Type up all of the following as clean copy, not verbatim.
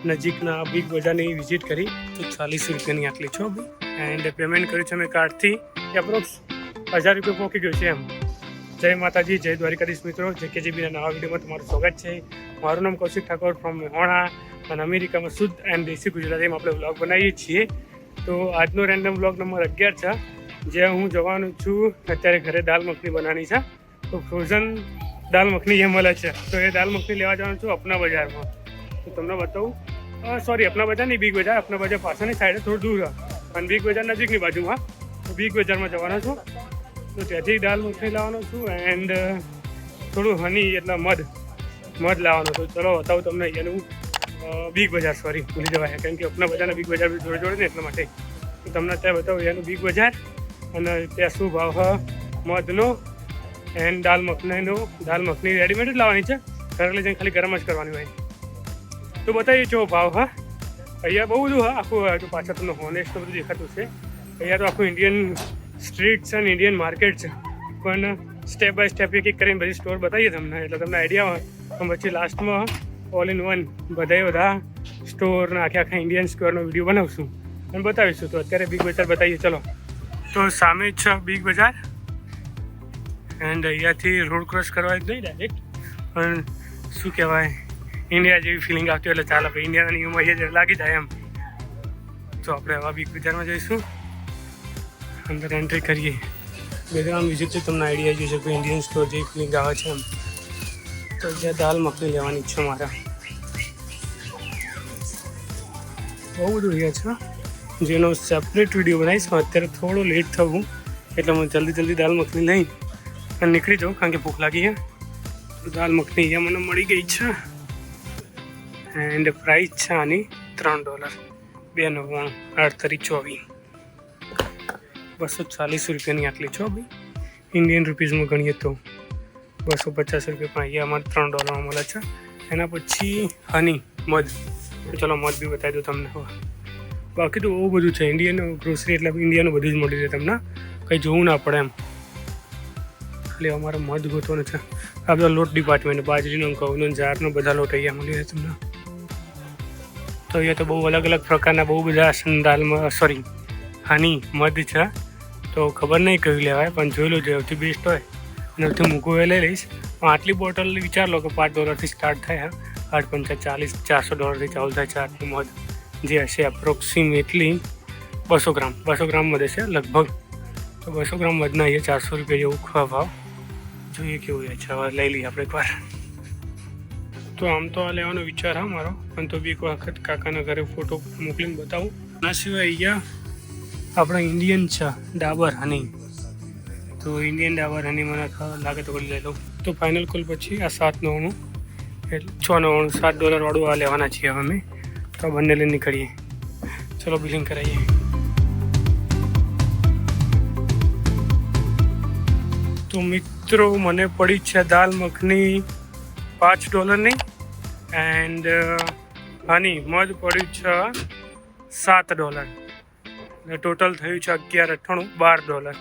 નજીકના બિગ બજારની વિઝિટ કરી તો 40 રૂપિયાની આટલી છો એન્ડ પેમેન્ટ કર્યું છે મેં કાર્ડથી એપ્રોક્સ 1000 રૂપિયા પહોંચી ગયો છે એમ. જય માતાજી, જય દ્વારિકાધીશ મિત્રો. JKGBના નવા વિડીયોમાં તમારું સ્વાગત છે. મારું નામ કૌશિક ઠાકોર ફ્રોમ મેહોણા અને અમેરિકામાં શુદ્ધ એન્ડ દેશી ગુજરાતીમાં આપણે વ્લોગ બનાવીએ છીએ. તો આજનો રેન્ડમ વ્લોગ નંબર 11 છે, જ્યાં હું જવાનું છું. અત્યારે ઘરે દાલ મખની બનાવવાની છે, તો ફ્રોઝન દાલ મખની જે મળે છે તો એ દાલ મખની લેવા જવાનું છું અપના બજારમાં. તો તમને બતાવું, સોરી અપના બજાર નહીં, બિગ બજાર. અપના બજાર પાછળની સાઈડે થોડું દૂર છે અને બિગ બજાર નજીકની બાજુમાં. તો બિગ બજારમાં જવાનો છું, તો ત્યાંથી દાલ મખની લાવવાનો છું એન્ડ થોડું હની એટલે મધ લાવવાનો છું. ચલો બતાવું તમને અહીંયાનું બિગ બજાર. સોરી ભૂલી જવાય, કારણ કે અપના બજારના બિગ બજાર જોડે ને એટલા માટે. તો તમને ત્યાં બતાવું અહીંયાનું બિગ બજાર અને ત્યાં શું ભાવ મધનો એન્ડ દાલ મખની રેડીમેડ જ લાવવાની છે. ઘરે લઈ જઈને ખાલી ગરમ જ કરવાની હોય. તો બતાવીએ છો ભાવ. અહીંયા બહુ બધું આખું પાછળ તમને હોનેસ્ટ બધું દેખાતું છે. અહીંયા તો આખું ઇન્ડિયન સ્ટ્રીટ છે અને ઇન્ડિયન માર્કેટ છે, પણ સ્ટેપ બાય સ્ટેપ એક કરીને બધી સ્ટોર બતાવીએ તમને, એટલે તમને આઈડિયા હોય. પણ પછી લાસ્ટમાં ઓલ ઇન વન બધા સ્ટોરના આખા ઇન્ડિયન સ્ટોરનો વિડીયો બનાવશું અને બતાવીશું. તો અત્યારે બિગ બજાર બતાવીએ ચલો. તો સામે જ છે બિગ બજાર એન્ડ અહીંયાથી રોડ ક્રોસ કરવા જ નહીં ડાયરેક્ટ, પણ શું કહેવાય, ઇન્ડિયા જેવી ફિલિંગ આવતી એટલે ચાલ આપણે ઇન્ડિયાના નિયમમાં અહીંયા લાગી જાય એમ. તો આપણે હવે બિગ બજારમાં જઈશું, અંદર એન્ટ્રી કરીએ. બેકગ્રાઉન્ડ વિઝિટ તમને આઈડિયા આવી જશે કે ઇન્ડિયન સ્ટોર જેવી ફિલિંગ આવે છે એમ. તો અહીંયા દાલ મખની લેવાની છે મારા. બહુ બધું અહીંયા છે, જેનો સેપરેટ વિડીયો બનાવીશ. અત્યારે થોડો લેટ થવું એટલે હું જલ્દી દાલ મખની લઈ અને નીકળી જાઉં, કારણ કે ભૂખ લાગી છે. તો દાલ મખની અહીંયા મને મળી ગઈ છે એન્ડ પ્રાઇસ છે આની $3, 2.99, 8 240 રૂપિયાની આટલી છો ભાઈ. ઇન્ડિયન રૂપીઝમાં ગણીએ તો 250 રૂપિયા, પણ અહીંયા અમારે $3 મળે છે. એના પછી હની મધ. ચલો મધ બી બતાવી દઉં તમને. હવે બાકી તો બહુ બધું છે. ઇન્ડિયન ગ્રોસરી એટલે ઇન્ડિયાનું બધું જ મળી રહે તમને, કંઈ જોવું ના પડે એમ. ખાલી અમારે મધ ગોતવાનું છે. આ બધા લોટ ડિપાર્ટમેન્ટ, બાજરીનો, ઘઉંનો, જારનો બધા લોટ અહીંયા મળી રહે તમને. તો અહીંયા તો બહુ અલગ પ્રકારના બહુ બધા દાલમાં હની મધ છે. તો ખબર નહીં કયું લેવાય, પણ જોઈ લો જે સૌથી બેસ્ટ હોય અને સૌથી મૂકવું એ લઈ લઈશ. પણ આટલી બોટલ વિચાર લો કે $5 સ્ટાર્ટ થાય. 8×5 = $400 ચાલુ થાય છે આટલું મધ, જે હશે એપ્રોક્સિમેટલી 200 ગ્રામ મધ હશે લગભગ. તો 200 ગ્રામ મધના અહીંયા 400 રૂપિયા જેવું ભાવ. જોઈએ કેવું છે. હવે લઈ લઈએ આપણે એકવાર. તો આમ તો આ લેવાનો વિચાર હા મારો, પણ તો બી એક વખત કાકાના ઘરે ફોટો મોકલીને બતાવું. એના સિવાય અહીંયા આપણે ઇન્ડિયન છે ડાબર હની. તો ઇન્ડિયન ડાબર હની મને લાગે તો લઈ લઉં. તો ફાઇનલ કુલ પછી આ $7.99 એટલે $6.99, $7 વાળું આ લેવાના છીએ હવે અમે. તો બંને લઈને નીકળીએ. ચલો બિલિંગ કરાવીએ. તો મિત્રો મને પડી છે દાલ મખની $5ની એન્ડ હની મધ પડ્યું છે $7. ટોટલ થયું છે $11.98, $12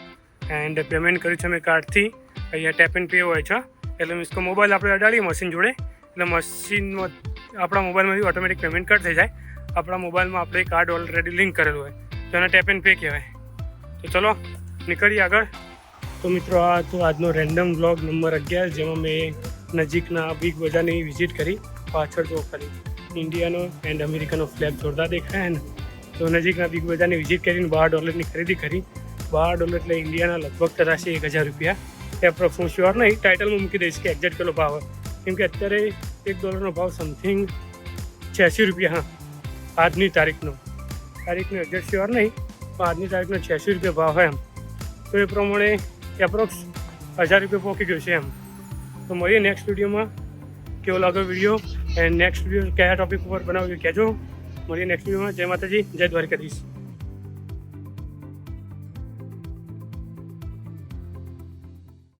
એન્ડ પેમેન્ટ કર્યું છે મેં કાર્ડથી. અહીંયા ટેપ એન્ડ પે હોય છે, એટલે મીન્સ કે મોબાઈલ આપણે અડાડીએ મશીન જોડે, એટલે મશીનમાં આપણા મોબાઈલમાંથી ઓટોમેટિક પેમેન્ટ કટ થઈ જાય. આપણા મોબાઈલમાં આપણે કાર્ડ ઓલરેડી લિંક કરેલું હોય તો એને ટેપ એન્ડ પે કહેવાય. તો ચલો નીકળીએ આગળ. તો મિત્રો આ તો આજનો રેન્ડમ વ્લોગ નંબર 11, જેમાં મેં નજીકના બિગ બજારની વિઝિટ કરી. પાછળ તો ખાલી ઇન્ડિયાનો એન્ડ અમેરિકાનો ફ્લેગ જોરદાર દેખાય ને. તો નજીકના બિગ બજારની વિઝિટ કરીને $12ની ખરીદી કરી. $12 એટલે ઇન્ડિયાના લગભગ થશે 1000 રૂપિયા એપ્રોક્સ. હું શ્યોર નહીં, ટાઇટલમાં મૂકી દઈશ કે એક્ઝેક્ટ કેટલો ભાવ હોય, કેમ કે અત્યારે $1નો ભાવ સમથિંગ 86 રૂપિયા. આજની તારીખનો એક્ઝેક્ટ શ્યોર નહીં, પણ આજની તારીખનો 86 રૂપિયા ભાવ હોય એમ. તો એ પ્રમાણે એપ્રોક્સ 1000 રૂપિયા પહોંચી ગયો છે એમ. તો મળીએ નેક્સ્ટ વિડીયોમાં. કેવો લાગ્યો વિડીયો એન્ડ નેક્સ્ટ વિડીયો કયા ટોપિક ઉપર બનાવ્યો કહેજો. મળીએ નેક્સ્ટ વિડીયોમાં. જય માતાજી, જય દ્વારિકાધીશ.